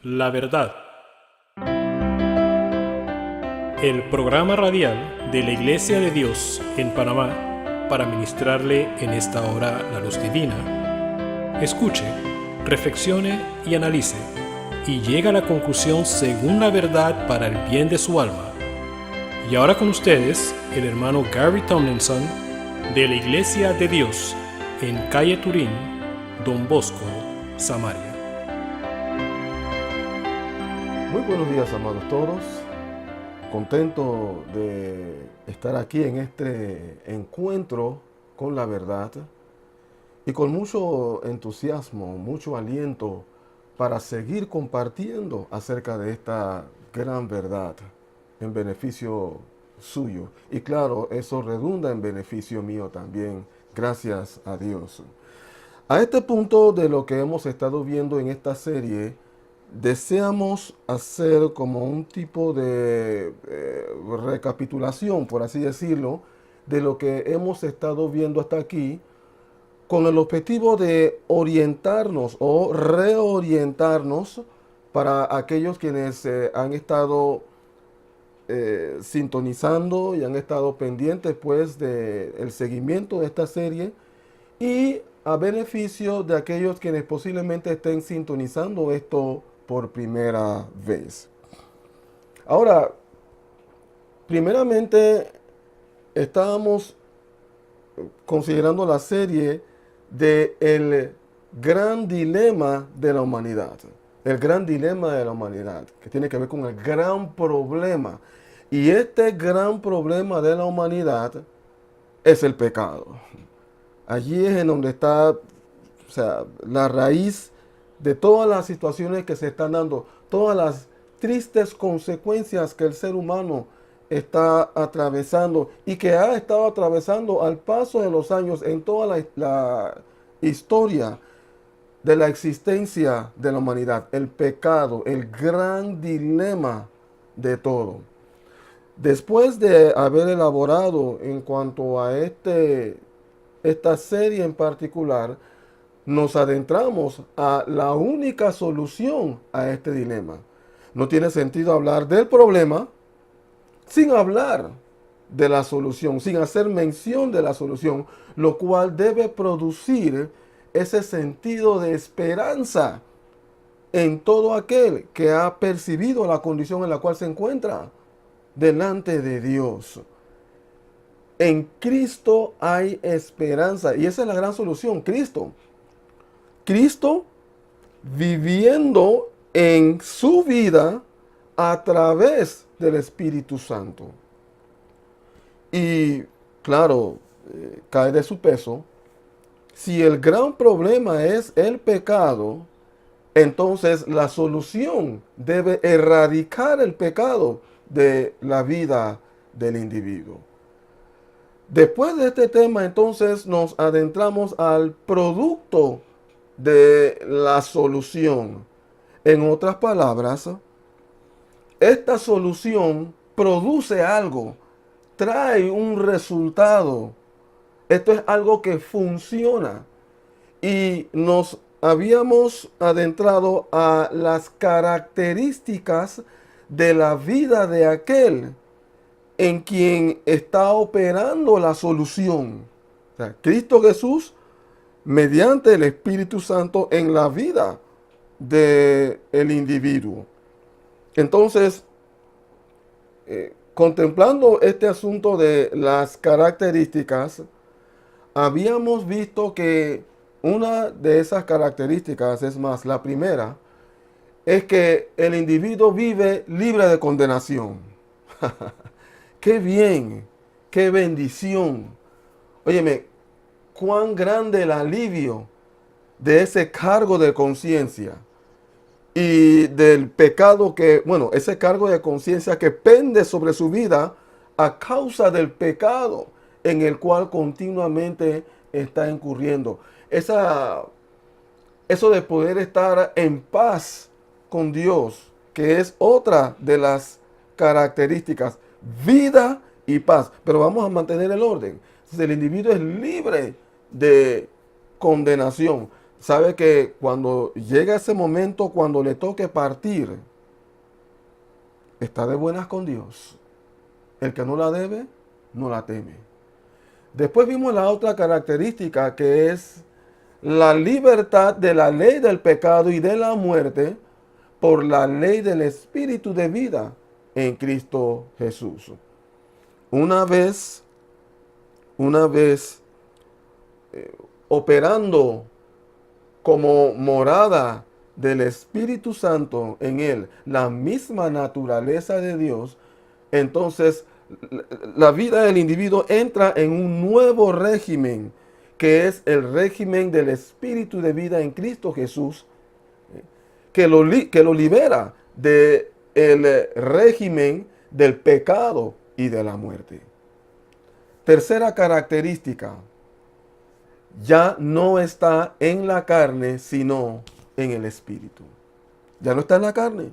La verdad. El programa radial de la Iglesia de Dios en Panamá para ministrarle en esta hora la luz divina. Escuche, reflexione y analice y llegue a la conclusión según la verdad para el bien de su alma. Y ahora con ustedes, el hermano Gary Tomlinson de la Iglesia de Dios en calle Turín, Don Bosco, Samaria. Muy buenos días, amados todos. Contento de estar aquí en este encuentro con la verdad y con mucho entusiasmo, mucho aliento para seguir compartiendo acerca de esta gran verdad en beneficio suyo. Y claro, eso redunda en beneficio mío también, gracias a Dios. A este punto de lo que hemos estado viendo en esta serie, deseamos hacer como un tipo de recapitulación, por así decirlo, de lo que hemos estado viendo hasta aquí, con el objetivo de orientarnos o reorientarnos para aquellos quienes han estado sintonizando y han estado pendientes pues del seguimiento de esta serie, y a beneficio de aquellos quienes posiblemente estén sintonizando esto por primera vez. Ahora, primeramente estábamos considerando la serie de el gran dilema de la humanidad. El gran dilema de la humanidad, que tiene que ver con el gran problema. Y este gran problema de la humanidad es el pecado. Allí es en donde está, la raíz de todas las situaciones que se están dando, todas las tristes consecuencias que el ser humano está atravesando y que ha estado atravesando al paso de los años en toda la historia de la existencia de la humanidad. El pecado, el gran dilema de todo. Después de haber elaborado en cuanto a esta serie en particular, nos adentramos a la única solución a este dilema. No tiene sentido hablar del problema sin hablar de la solución, sin hacer mención de la solución, lo cual debe producir ese sentido de esperanza en todo aquel que ha percibido la condición en la cual se encuentra delante de Dios. En Cristo hay esperanza y esa es la gran solución, Cristo. Cristo viviendo en su vida a través del Espíritu Santo. Y claro, cae de su peso. Si el gran problema es el pecado, entonces la solución debe erradicar el pecado de la vida del individuo. Después de este tema, entonces nos adentramos al producto de la solución. En otras palabras, esta solución produce algo, trae un resultado. Esto es algo que funciona. Y nos habíamos adentrado a las características de la vida de aquel en quien está operando la solución. O sea, Cristo Jesús mediante el Espíritu Santo en la vida del individuo. Entonces, contemplando este asunto de las características, habíamos visto que una de esas características, es más, la primera, es que el individuo vive libre de condenación. ¡Qué bien! ¡Qué bendición! Óyeme, cuán grande el alivio de ese cargo de conciencia y del pecado que, ese cargo de conciencia que pende sobre su vida a causa del pecado en el cual continuamente está incurriendo. Eso de poder estar en paz con Dios, que es otra de las características, vida y paz. Pero vamos a mantener el orden. Entonces, el individuo es libre de condenación. sabe que cuando llega ese momento, cuando le toque partir, está de buenas con Dios. El que no la debe, no la teme. Después vimos la otra característica, que es la libertad de la ley del pecado y de la muerte por la ley del Espíritu de vida en Cristo Jesús. Una vez operando como morada del Espíritu Santo en él, la misma naturaleza de Dios, entonces la vida del individuo entra en un nuevo régimen, que es el régimen del Espíritu de vida en Cristo Jesús, que lo libera del régimen del pecado y de la muerte. Tercera característica, ya no está en la carne, sino en el Espíritu. Ya no está en la carne.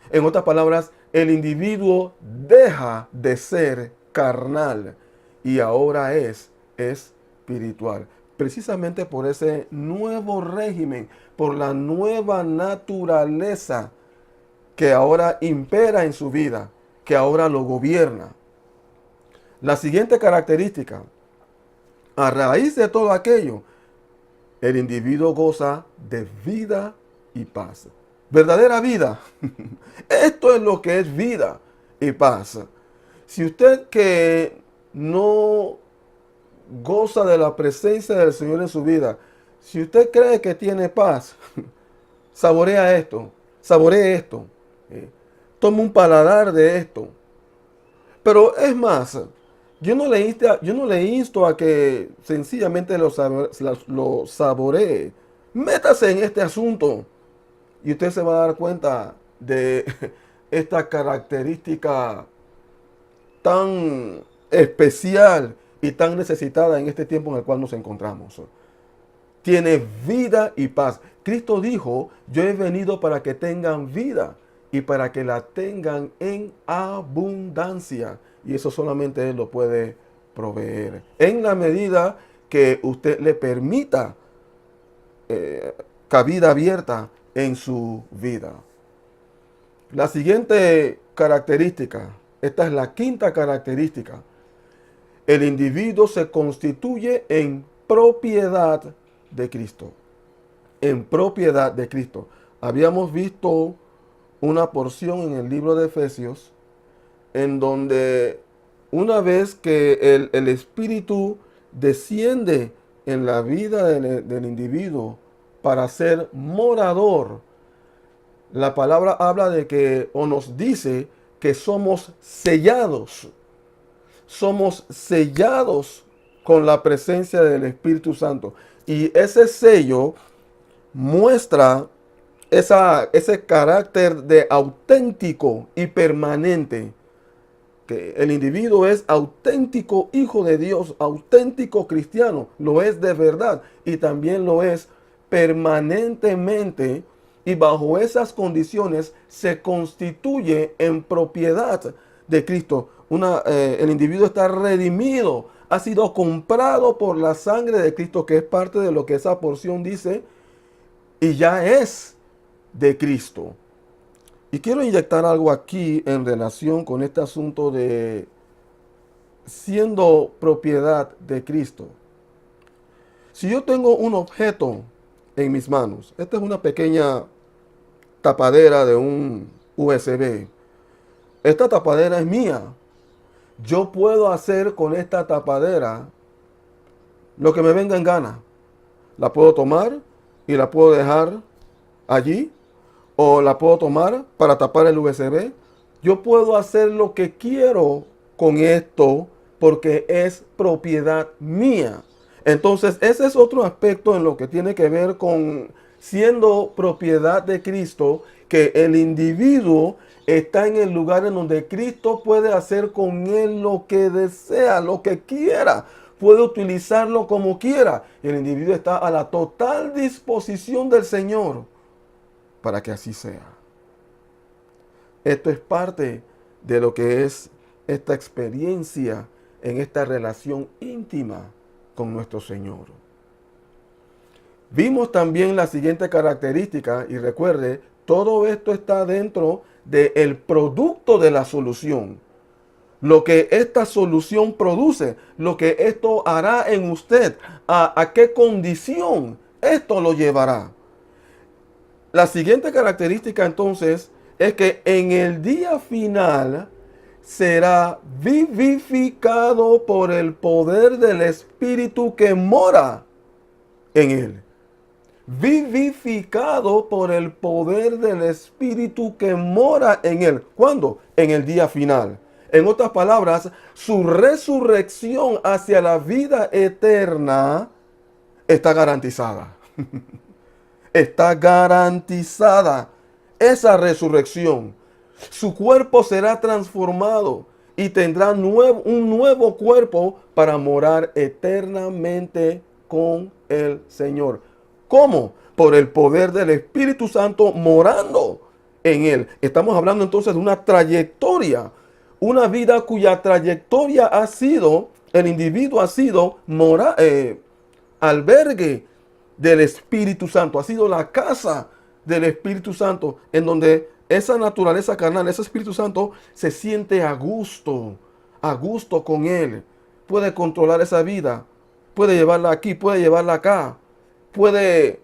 En otras palabras, el individuo deja de ser carnal y ahora es espiritual. Precisamente por ese nuevo régimen, por la nueva naturaleza que ahora impera en su vida, que ahora lo gobierna. La siguiente característica, a raíz de todo aquello, el individuo goza de vida y paz. Verdadera vida. Esto es lo que es vida y paz. Si usted que no goza de la presencia del Señor en su vida, si usted cree que tiene paz, saborea esto, saboree esto, tome un paladar de esto. Pero es más, yo no le insto a que sencillamente lo saboree. Métase en este asunto y usted se va a dar cuenta de esta característica tan especial y tan necesitada en este tiempo en el cual nos encontramos. Tiene vida y paz. Cristo dijo, yo he venido para que tengan vida y para que la tengan en abundancia. Y eso solamente Él lo puede proveer. En la medida que usted le permita cabida abierta en su vida. La siguiente característica, esta es la quinta característica. El individuo se constituye en propiedad de Cristo. En propiedad de Cristo. Habíamos visto una porción en el libro de Efesios en donde una vez que el Espíritu desciende en la vida del individuo para ser morador, la palabra habla de que, o nos dice que somos sellados. Somos sellados con la presencia del Espíritu Santo. Y ese sello muestra ese carácter de auténtico y permanente. Que el individuo es auténtico hijo de Dios, auténtico cristiano. Lo es de verdad y también lo es permanentemente. Y bajo esas condiciones se constituye en propiedad de Cristo. El individuo está redimido, ha sido comprado por la sangre de Cristo, que es parte de lo que esa porción dice, y ya es de Cristo. Y quiero inyectar algo aquí en relación con este asunto de siendo propiedad de Cristo. Si yo tengo un objeto en mis manos, esta es una pequeña tapadera de un USB. Esta tapadera es mía. Yo puedo hacer con esta tapadera lo que me venga en gana. La puedo tomar y la puedo dejar allí, o la puedo tomar para tapar el USB. Yo puedo hacer lo que quiero con esto porque es propiedad mía. Entonces, ese es otro aspecto en lo que tiene que ver con siendo propiedad de Cristo, que el individuo está en el lugar en donde Cristo puede hacer con él lo que desea, lo que quiera. Puede utilizarlo como quiera. El individuo está a la total disposición del Señor para que así sea. Esto es parte de lo que es esta experiencia en esta relación íntima con nuestro Señor. Vimos también la siguiente característica, y recuerde, todo esto está dentro del producto de la solución. Lo que esta solución produce, lo que esto hará en usted, a qué condición esto lo llevará. La siguiente característica entonces es que en el día final será vivificado por el poder del Espíritu que mora en él. Vivificado por el poder del Espíritu que mora en él. ¿Cuándo? En el día final. En otras palabras, su resurrección hacia la vida eterna está garantizada. Está garantizada esa resurrección. Su cuerpo será transformado y tendrá un nuevo cuerpo para morar eternamente con el Señor. ¿Cómo? Por el poder del Espíritu Santo morando en él. Estamos hablando entonces de una trayectoria, una vida cuya trayectoria ha sido, el individuo ha sido albergue del Espíritu Santo, ha sido la casa del Espíritu Santo, en donde esa naturaleza carnal, ese Espíritu Santo se siente a gusto con él. Puede controlar esa vida, puede llevarla aquí, puede llevarla acá, puede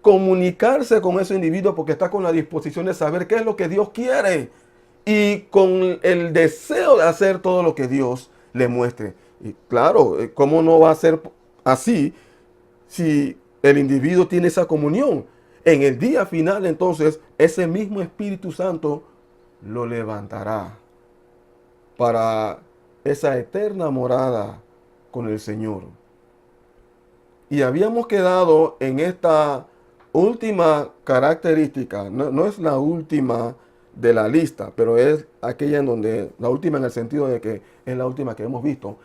comunicarse con ese individuo porque está con la disposición de saber qué es lo que Dios quiere y con el deseo de hacer todo lo que Dios le muestre. Y claro, ¿cómo no va a ser así si el individuo tiene esa comunión? En el día final, entonces, ese mismo Espíritu Santo lo levantará para esa eterna morada con el Señor. Y habíamos quedado en esta última característica, no es la última de la lista, pero es aquella en donde, la última en el sentido de que es la última que hemos visto.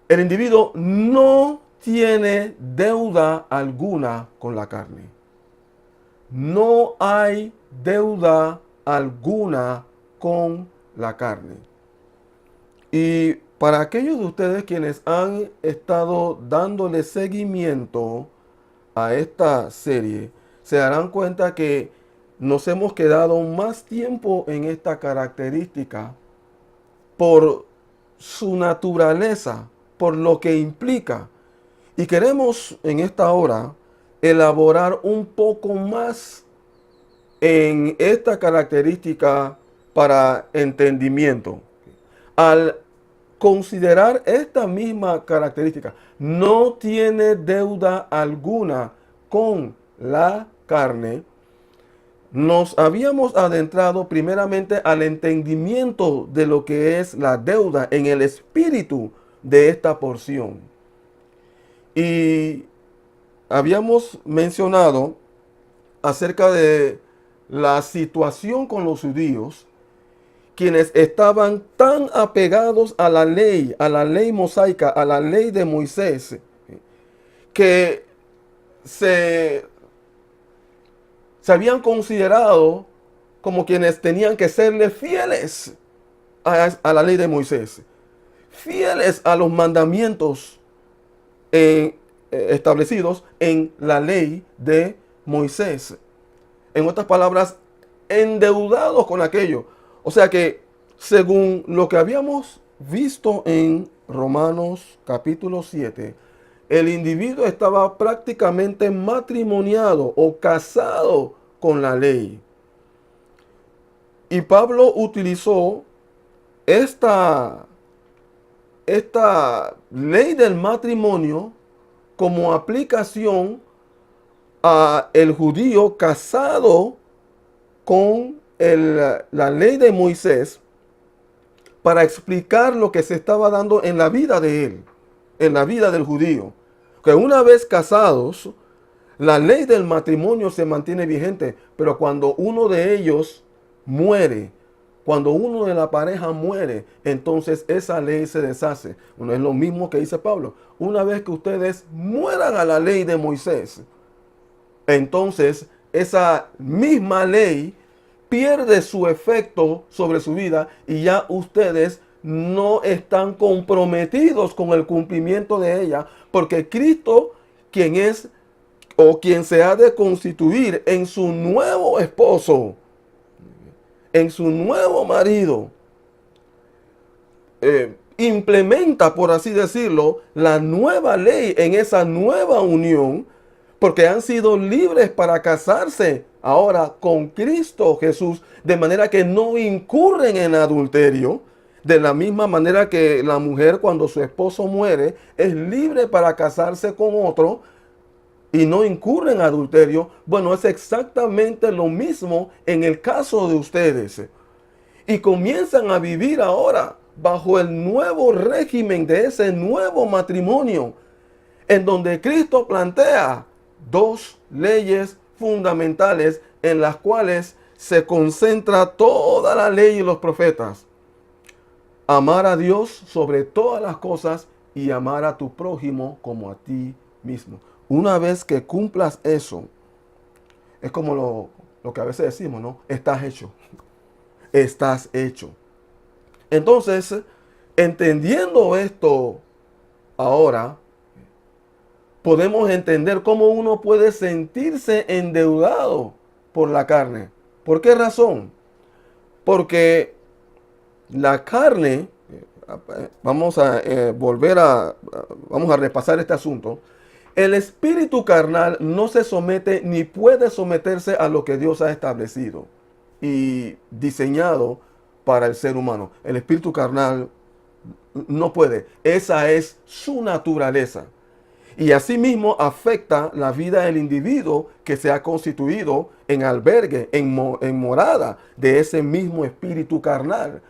El individuo no tiene deuda alguna con la carne. No hay deuda alguna con la carne. Y para aquellos de ustedes quienes han estado dándole seguimiento a esta serie, se darán cuenta que nos hemos quedado más tiempo en esta característica por su naturaleza, por lo que implica. Y queremos en esta hora elaborar un poco más en esta característica para entendimiento. Al considerar esta misma característica, no tiene deuda alguna con la carne, nos habíamos adentrado primeramente al entendimiento de lo que es la deuda en el espíritu de esta porción. Y habíamos mencionado acerca de la situación con los judíos, quienes estaban tan apegados a la ley mosaica, a la ley de Moisés, que se habían considerado como quienes tenían que serle fieles a la ley de Moisés, fieles a los mandamientos establecidos en la ley de Moisés. En otras palabras, endeudados con aquello. O sea que, según lo que habíamos visto en Romanos capítulo 7, el individuo estaba prácticamente matrimoniado o casado con la ley. Y Pablo utilizó esta ley del matrimonio como aplicación a el judío casado con la ley de Moisés para explicar lo que se estaba dando en la vida de él, en la vida del judío. Que una vez casados, la ley del matrimonio se mantiene vigente, pero cuando uno de ellos muere, cuando uno de la pareja muere, entonces esa ley se deshace. Bueno, es lo mismo que dice Pablo. Una vez que ustedes mueran a la ley de Moisés, entonces esa misma ley pierde su efecto sobre su vida y ya ustedes no están comprometidos con el cumplimiento de ella, porque Cristo, quien es o quien se ha de constituir en su nuevo esposo, en su nuevo marido, implementa, por así decirlo, la nueva ley en esa nueva unión, porque han sido libres para casarse ahora con Cristo Jesús, de manera que no incurren en adulterio, de la misma manera que la mujer cuando su esposo muere es libre para casarse con otro y no incurre en adulterio. Bueno, es exactamente lo mismo en el caso de ustedes. Y comienzan a vivir ahora bajo el nuevo régimen de ese nuevo matrimonio, en donde Cristo plantea dos leyes fundamentales en las cuales se concentra toda la ley y los profetas. Amar a Dios sobre todas las cosas y amar a tu prójimo como a ti mismo. Una vez que cumplas eso, es como lo que a veces decimos, ¿no? Estás hecho. Estás hecho. Entonces, entendiendo esto ahora, podemos entender cómo uno puede sentirse endeudado por la carne. ¿Por qué razón? Porque la carne, vamos a vamos a repasar este asunto. El espíritu carnal no se somete ni puede someterse a lo que Dios ha establecido y diseñado para el ser humano. El espíritu carnal no puede. Esa es su naturaleza. Y asimismo afecta la vida del individuo que se ha constituido en albergue, en morada de ese mismo espíritu carnal.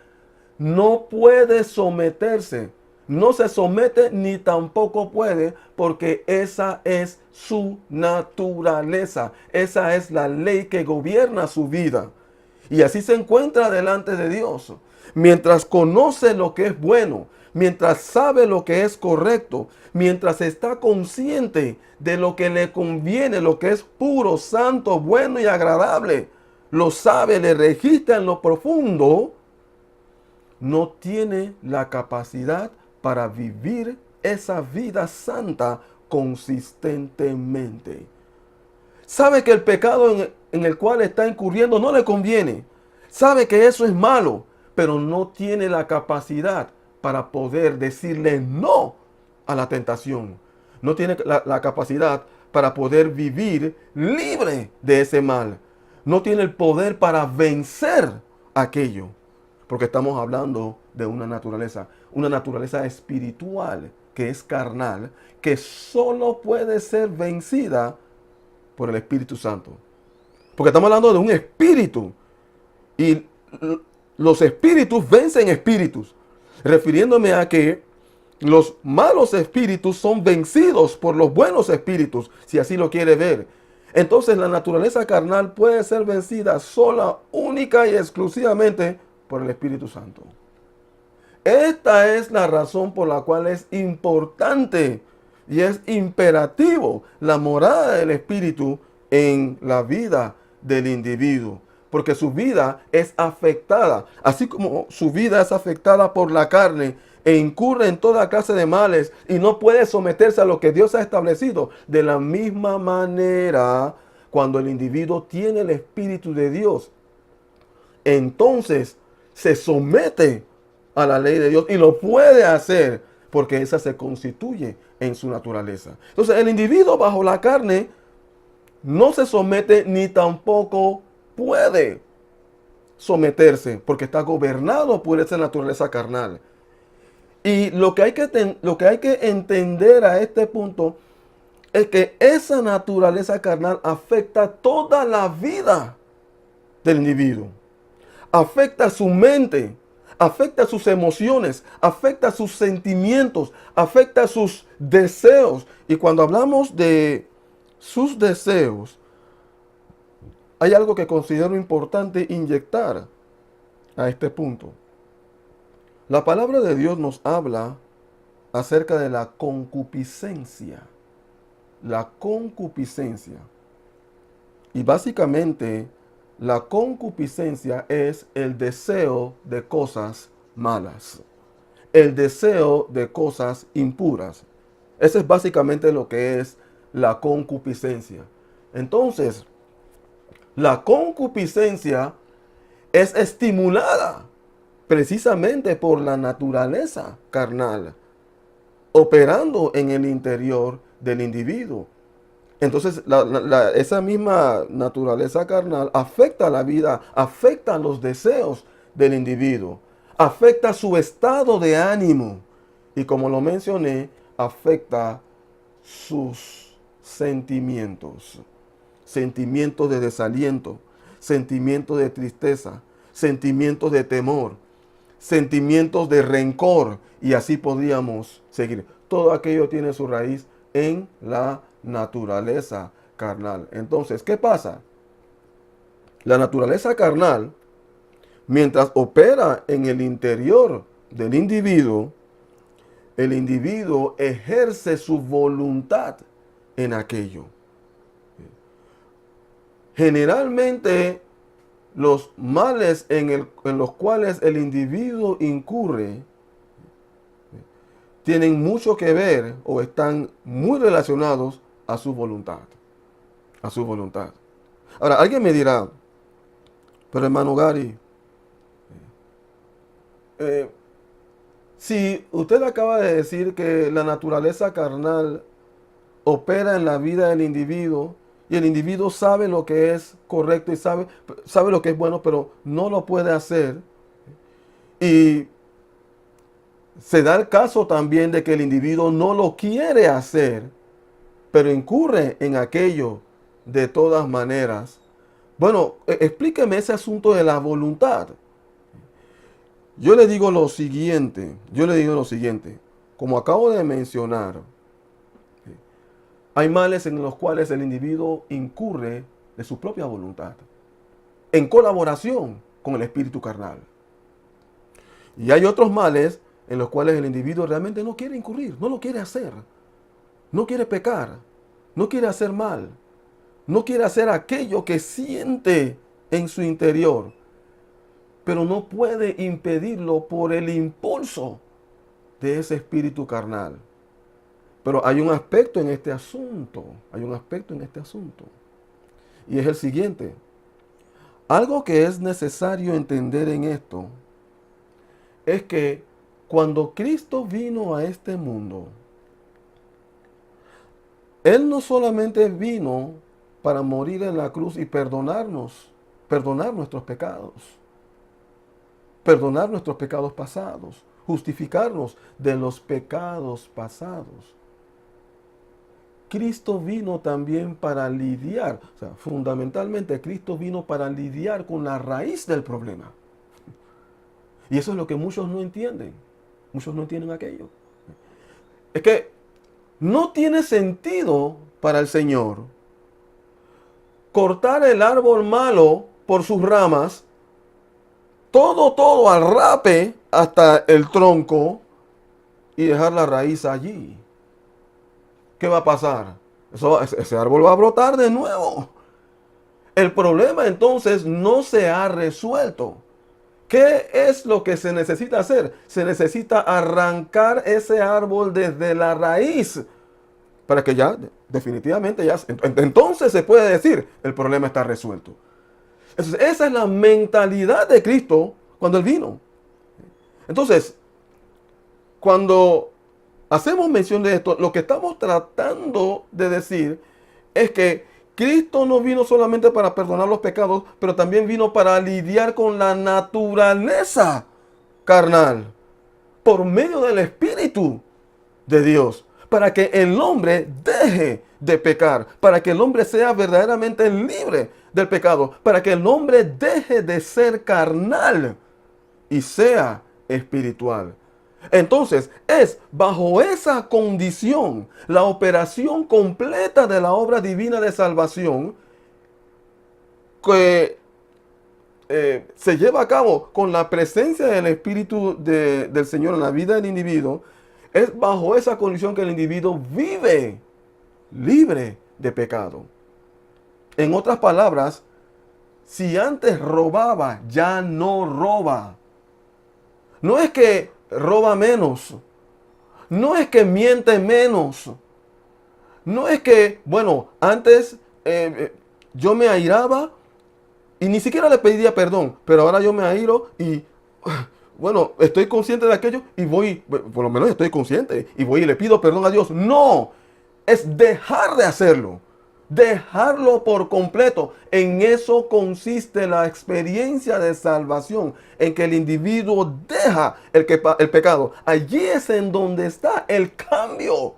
No puede someterse, no se somete ni tampoco puede, porque esa es su naturaleza. Esa es la ley que gobierna su vida. Y así se encuentra delante de Dios. Mientras conoce lo que es bueno, mientras sabe lo que es correcto, mientras está consciente de lo que le conviene, lo que es puro, santo, bueno y agradable, lo sabe, le registra en lo profundo, no tiene la capacidad para vivir esa vida santa consistentemente. Sabe que el pecado en el cual está incurriendo no le conviene. Sabe que eso es malo, pero no tiene la capacidad para poder decirle no a la tentación. No tiene la capacidad para poder vivir libre de ese mal. No tiene el poder para vencer aquello. Porque estamos hablando de una naturaleza espiritual que es carnal, que solo puede ser vencida por el Espíritu Santo. Porque estamos hablando de un espíritu. Y los espíritus vencen espíritus. Refiriéndome a que los malos espíritus son vencidos por los buenos espíritus, si así lo quiere ver. Entonces la naturaleza carnal puede ser vencida sola, única y exclusivamente por el Espíritu Santo. Esta es la razón por la cual es importante y es imperativo la morada del Espíritu en la vida del individuo. Porque su vida es afectada, así como su vida es afectada por la carne e incurre en toda clase de males y no puede someterse a lo que Dios ha establecido. De la misma manera, cuando el individuo tiene el Espíritu de Dios, entonces se somete a la ley de Dios y lo puede hacer porque esa se constituye en su naturaleza. Entonces el individuo bajo la carne no se somete ni tampoco puede someterse porque está gobernado por esa naturaleza carnal. Y lo que hay que entender a este punto es que esa naturaleza carnal afecta toda la vida del individuo. Afecta su mente, afecta sus emociones, afecta sus sentimientos, afecta sus deseos. Y cuando hablamos de sus deseos, hay algo que considero importante inyectar a este punto. La palabra de Dios nos habla acerca de la concupiscencia. La concupiscencia. Y básicamente, la concupiscencia es el deseo de cosas malas. El deseo de cosas impuras. Ese es básicamente lo que es la concupiscencia. Entonces, la concupiscencia es estimulada precisamente por la naturaleza carnal, operando en el interior del individuo. Entonces, esa misma naturaleza carnal afecta la vida, afecta los deseos del individuo, afecta su estado de ánimo y, como lo mencioné, afecta sus sentimientos. Sentimientos de desaliento, sentimientos de tristeza, sentimientos de temor, sentimientos de rencor, y así podríamos seguir. Todo aquello tiene su raíz en la naturaleza carnal. Entonces, ¿qué pasa? La naturaleza carnal, mientras opera en el interior del individuo, el individuo ejerce su voluntad en aquello. Generalmente, los males en los cuales el individuo incurre tienen mucho que ver o están muy relacionados a su voluntad. A su voluntad. Ahora, alguien me dirá, pero hermano Gary, si usted acaba de decir que la naturaleza carnal opera en la vida del individuo y el individuo sabe lo que es correcto y sabe lo que es bueno, pero no lo puede hacer, y se da el caso también de que el individuo no lo quiere hacer, pero incurre en aquello de todas maneras. Bueno, explíqueme ese asunto de la voluntad. Yo le digo lo siguiente, como acabo de mencionar, hay males en los cuales el individuo incurre de su propia voluntad, en colaboración con el espíritu carnal. Y hay otros males en los cuales el individuo realmente no quiere incurrir, no lo quiere hacer, no quiere pecar, no quiere hacer mal, no quiere hacer aquello que siente en su interior, pero no puede impedirlo por el impulso de ese espíritu carnal. Pero hay un aspecto en este asunto, y es el siguiente. Algo que es necesario entender en esto es que cuando Cristo vino a este mundo, Él no solamente vino para morir en la cruz y perdonar nuestros pecados, perdonar nuestros pecados pasados, justificarnos de los pecados pasados. Cristo vino también para lidiar, fundamentalmente Cristo vino para lidiar con la raíz del problema. Y eso es lo que muchos no entienden. Muchos no entienden aquello. Es que no tiene sentido para el Señor cortar el árbol malo por sus ramas, todo al rape hasta el tronco, y dejar la raíz allí. ¿Qué va a pasar? Ese árbol va a brotar de nuevo. El problema entonces no se ha resuelto. ¿Qué es lo que se necesita hacer? Se necesita arrancar ese árbol desde la raíz para que ya definitivamente entonces se puede decir el problema está resuelto. Entonces, esa es la mentalidad de Cristo cuando Él vino. Entonces, cuando hacemos mención de esto, lo que estamos tratando de decir es que Cristo no vino solamente para perdonar los pecados, pero también vino para lidiar con la naturaleza carnal por medio del Espíritu de Dios, para que el hombre deje de pecar, para que el hombre sea verdaderamente libre del pecado, para que el hombre deje de ser carnal y sea espiritual. Entonces, es bajo esa condición, la operación completa de la obra divina de salvación que se lleva a cabo con la presencia del Espíritu del Señor en la vida del individuo. Es bajo esa condición que el individuo vive libre de pecado. En otras palabras, si antes robaba, ya no roba. No es que roba menos. No es que miente menos. No es que, bueno, antes yo me airaba y ni siquiera le pedía perdón, pero ahora yo me airo y, bueno, estoy consciente de aquello y voy, por lo menos estoy consciente, y voy y le pido perdón a Dios. No, es dejar de hacerlo. Dejarlo por completo. En eso consiste la experiencia de salvación, en que el individuo deja el pecado. Allí es en donde está el cambio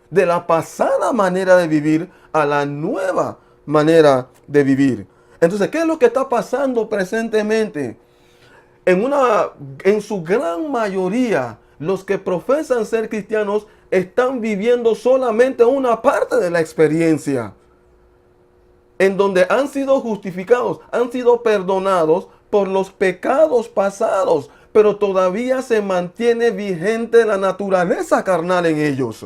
de la pasada manera de vivir a la nueva manera de vivir. Entonces, ¿qué es lo que está pasando presentemente? En su gran mayoría, los que profesan ser cristianos están viviendo solamente una parte de la experiencia, en donde han sido justificados, han sido perdonados por los pecados pasados, pero todavía se mantiene vigente la naturaleza carnal en ellos,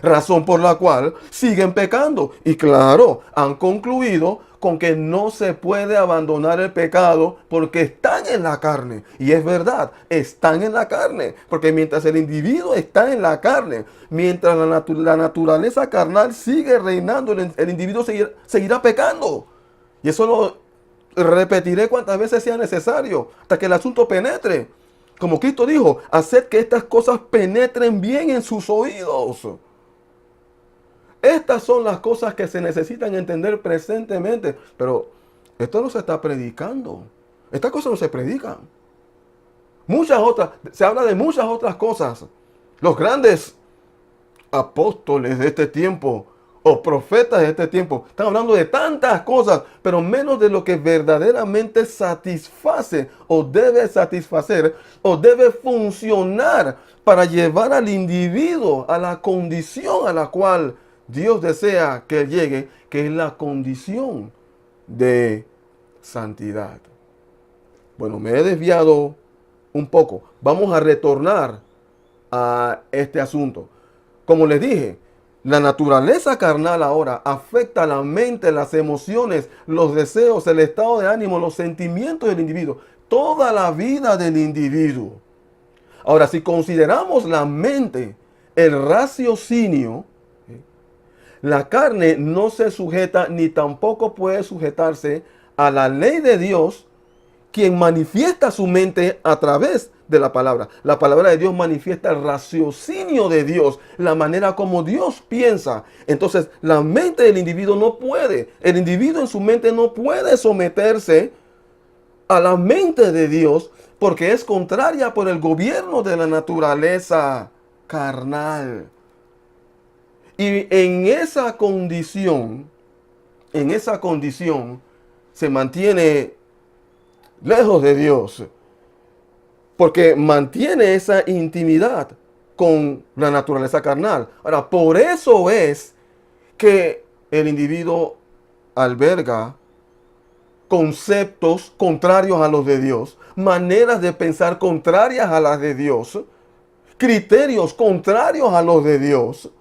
razón por la cual siguen pecando. Y claro, han concluido con que no se puede abandonar el pecado porque están en la carne. Y es verdad, están en la carne, porque mientras el individuo está en la carne, mientras la naturaleza carnal sigue reinando, el individuo seguirá pecando. Y eso lo repetiré cuantas veces sea necesario, hasta que el asunto penetre. Como Cristo dijo, haced que estas cosas penetren bien en sus oídos. Estas son las cosas que se necesitan entender presentemente. Pero esto no se está predicando. Estas cosas no se predican. Muchas otras, se habla de muchas otras cosas. Los grandes apóstoles de este tiempo o profetas de este tiempo están hablando de tantas cosas, pero menos de lo que verdaderamente satisface o debe satisfacer o debe funcionar para llevar al individuo a la condición a la cual Dios desea que él llegue, que es la condición de santidad. Bueno, me he desviado un poco. Vamos a retornar a este asunto. Como les dije, la naturaleza carnal ahora afecta la mente, las emociones, los deseos, el estado de ánimo, los sentimientos del individuo, toda la vida del individuo. Ahora, si consideramos la mente, el raciocinio, la carne no se sujeta ni tampoco puede sujetarse a la ley de Dios, quien manifiesta su mente a través de la palabra. La palabra de Dios manifiesta el raciocinio de Dios, la manera como Dios piensa. Entonces, la mente del individuo no puede, el individuo en su mente no puede someterse a la mente de Dios porque es contraria por el gobierno de la naturaleza carnal. Y en esa condición se mantiene lejos de Dios, porque mantiene esa intimidad con la naturaleza carnal. Ahora, por eso es que el individuo alberga conceptos contrarios a los de Dios, maneras de pensar contrarias a las de Dios, criterios contrarios a los de Dios,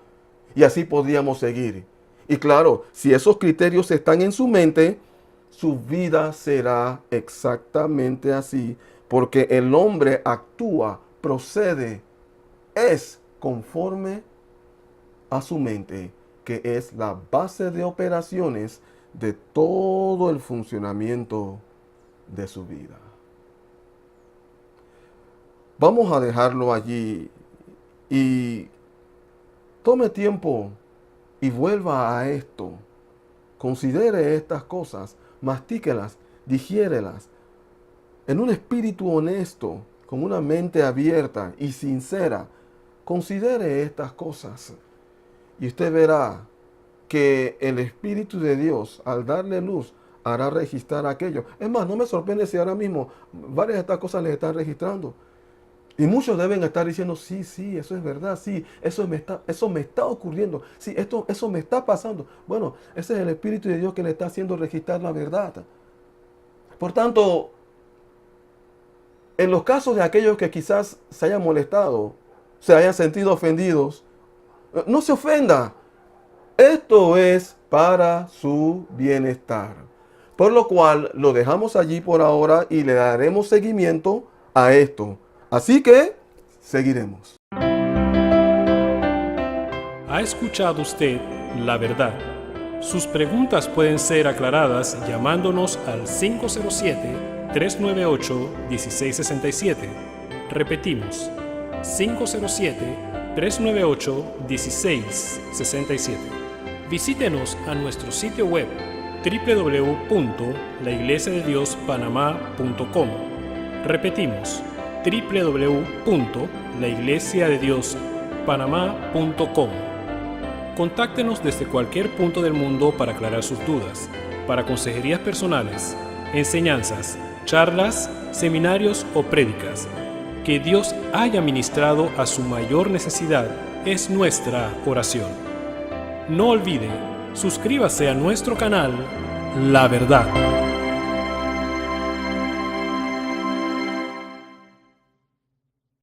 y así podríamos seguir. Y claro, si esos criterios están en su mente, su vida será exactamente así, porque el hombre actúa, procede, es conforme a su mente, que es la base de operaciones de todo el funcionamiento de su vida. Vamos a dejarlo allí y tome tiempo y vuelva a esto. Considere estas cosas, mastíquelas, digiérelas en un espíritu honesto, con una mente abierta y sincera. Considere estas cosas y usted verá que el Espíritu de Dios, al darle luz, hará registrar aquello. Es más, no me sorprende si ahora mismo varias de estas cosas les están registrando. Y muchos deben estar diciendo, sí, eso es verdad, sí, eso me está ocurriendo, sí, eso me está pasando. Bueno, ese es el Espíritu de Dios que le está haciendo registrar la verdad. Por tanto, en los casos de aquellos que quizás se hayan molestado, se hayan sentido ofendidos, no se ofenda. Esto es para su bienestar. Por lo cual lo dejamos allí por ahora y le daremos seguimiento a esto. Así que seguiremos. ¿Ha escuchado usted la verdad Sus preguntas pueden ser aclaradas llamándonos al 507-398-1667. Repetimos, 507-398-1667. Visítenos a nuestro sitio web www.laiglesiadediospanamá.com. Repetimos, www.laiglesiadediospanamá.com. Contáctenos desde cualquier punto del mundo para aclarar sus dudas, para consejerías personales, enseñanzas, charlas, seminarios o prédicas. Que Dios haya ministrado a su mayor necesidad es nuestra oración. No olvide, suscríbase a nuestro canal La Verdad.